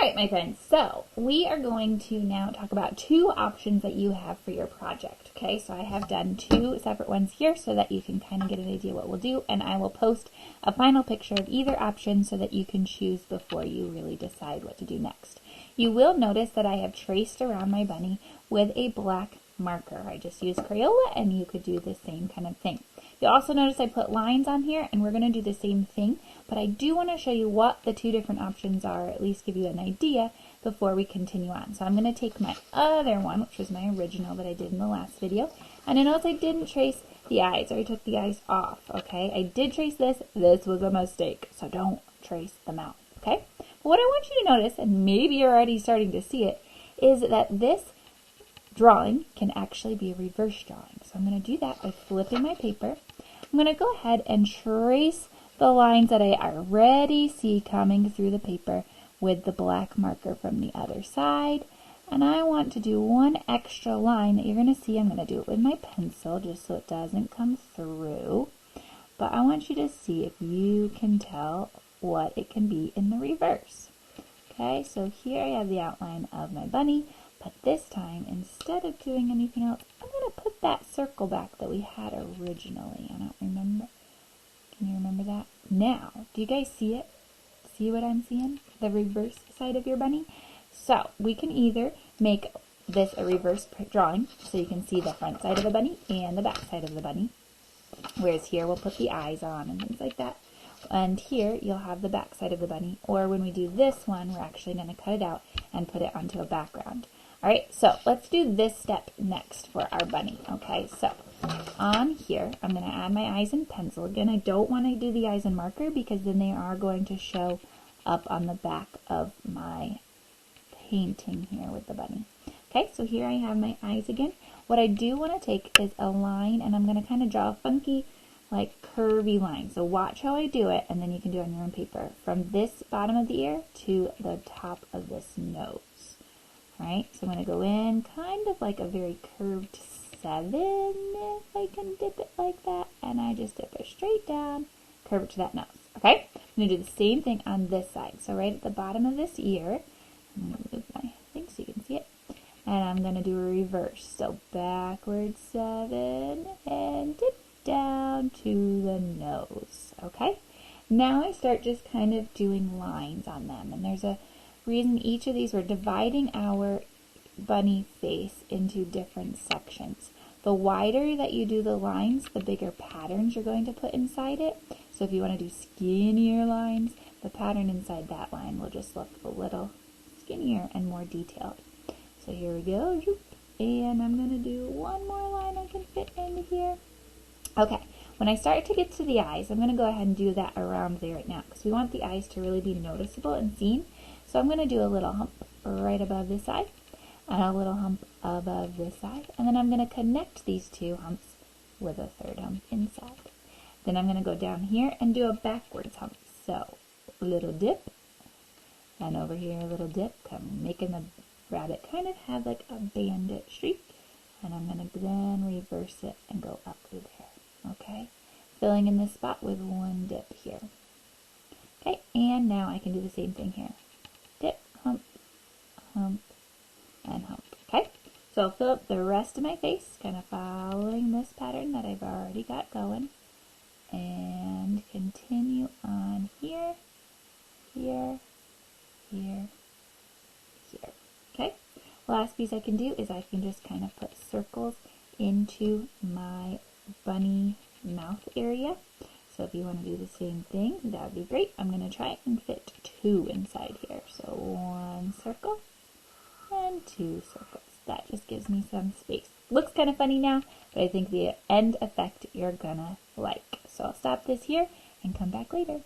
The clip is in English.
Alright, my friends, so we are going to now talk about two options that you have for your project, okay? So I have done two separate ones here so that you can kind of get an idea what we'll do, and I will post a final picture of either option so that you can choose before you really decide what to do next. You will notice that I have traced around my bunny with a black marker. I just used Crayola, and you could do the same kind of thing. You'll also notice I put lines on here, and we're going to do the same thing, but I do want to show you what the two different options are, or at least give you an idea before we continue on. So I'm going to take my other one, which was my original that I did in the last video, and I notice I didn't trace the eyes, or I took the eyes off, okay? I did trace this. This was a mistake, so don't trace the mouth, okay? But what I want you to notice, and maybe you're already starting to see it, is that this drawing can actually be a reverse drawing. So I'm going to do that by flipping my paper. I'm going to go ahead and trace the lines that I already see coming through the paper with the black marker from the other side. And I want to do one extra line that you're going to see. I'm going to do it with my pencil just so it doesn't come through. But I want you to see if you can tell what it can be in the reverse. Okay, so here I have the outline of my bunny. But this time, instead of doing anything else, I'm going to put that circle back that we had originally. I don't remember. Can you remember that? Now, do you guys see it? See what I'm seeing? The reverse side of your bunny? So, we can either make this a reverse drawing, so you can see the front side of the bunny and the back side of the bunny. Whereas here, we'll put the eyes on and things like that. And here, you'll have the back side of the bunny. Or when we do this one, we're actually going to cut it out and put it onto a background. Alright, so let's do this step next for our bunny. Okay, so on here, I'm going to add my eyes in pencil. Again, I don't want to do the eyes in marker because then they are going to show up on the back of my painting here with the bunny. Okay, so here I have my eyes again. What I do want to take is a line, and I'm going to kind of draw a funky, like curvy line. So watch how I do it, and then you can do it on your own paper. From this bottom of the ear to the top of this nose. Right, so I'm going to go in kind of like a very curved 7, if I can dip it like that, and I just dip it straight down, curve it to that nose, okay? I'm going to do the same thing on this side. So right at the bottom of this ear, I'm going to move my thing so you can see it, and I'm going to do a reverse. So backwards 7, and dip down to the nose, okay? Now I start just kind of doing lines on them, and there's a reason each of these, we're dividing our bunny face into different sections. The wider that you do the lines, the bigger patterns you're going to put inside it. So if you want to do skinnier lines, the pattern inside that line will just look a little skinnier and more detailed. So here we go, and I'm going to do one more line I can fit into here. Okay, when I start to get to the eyes, I'm going to go ahead and do that around there right now because we want the eyes to really be noticeable and seen. So I'm going to do a little hump right above this eye, and a little hump above this side, and then I'm going to connect these two humps with a third hump inside. Then I'm going to go down here and do a backwards hump. So a little dip, and over here a little dip, making the rabbit kind of have like a bandit streak, and I'm going to then reverse it and go up through there, okay? Filling in this spot with one dip here. Okay, and now I can do the same thing here. Dip, hump, hump, and hump. Okay, so I'll fill up the rest of my face, kind of following this pattern that I've already got going, and continue on here, here, here, here. Okay, last piece I can do is I can just kind of put circles into my bunny mouth area. So if you want to do the same thing, that would be great. I'm going to try and fit 2 inside here. So 1 circle and 2 circles. That just gives me some space. Looks kind of funny now, but I think the end effect you're going to like. So I'll stop this here and come back later.